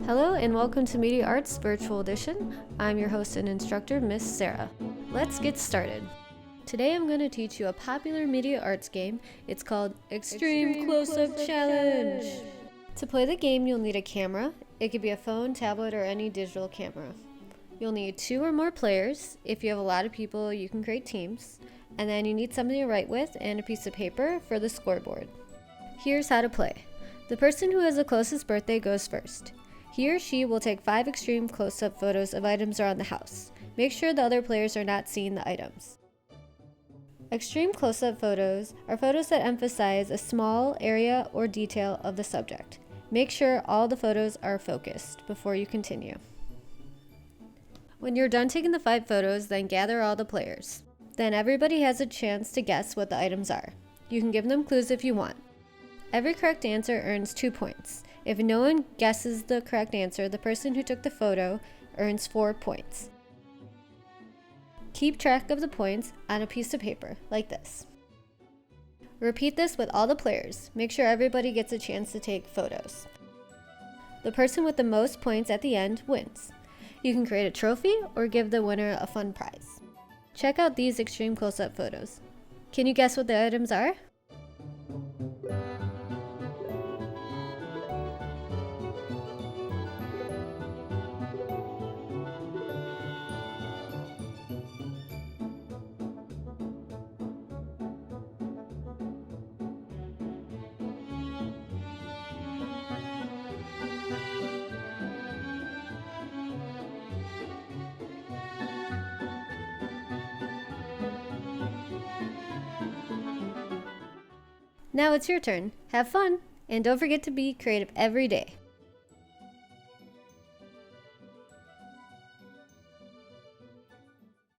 Hello and welcome to Media Arts Virtual Edition. I'm your host and instructor, Miss Sarah. Let's get started. Today I'm going to teach you a popular media arts game. It's called Extreme Close-Up Challenge. To play the game, you'll need a camera. It could be a phone, tablet, or any digital camera. You'll need 2 or more players. If you have a lot of people, you can create teams. And then you need something to write with and a piece of paper for the scoreboard. Here's how to play. The person who has the closest birthday goes first. He or she will take 5 extreme close-up photos of items around the house. Make sure the other players are not seeing the items. Extreme close-up photos are photos that emphasize a small area or detail of the subject. Make sure all the photos are focused before you continue. When you're done taking the 5 photos, then gather all the players. Then everybody has a chance to guess what the items are. You can give them clues if you want. Every correct answer earns 2 points. If no one guesses the correct answer, the person who took the photo earns 4 points. Keep track of the points on a piece of paper, like this. Repeat this with all the players. Make sure everybody gets a chance to take photos. The person with the most points at the end wins. You can create a trophy or give the winner a fun prize. Check out these extreme close-up photos. Can you guess what the items are? Now it's your turn. Have fun, and don't forget to be creative every day.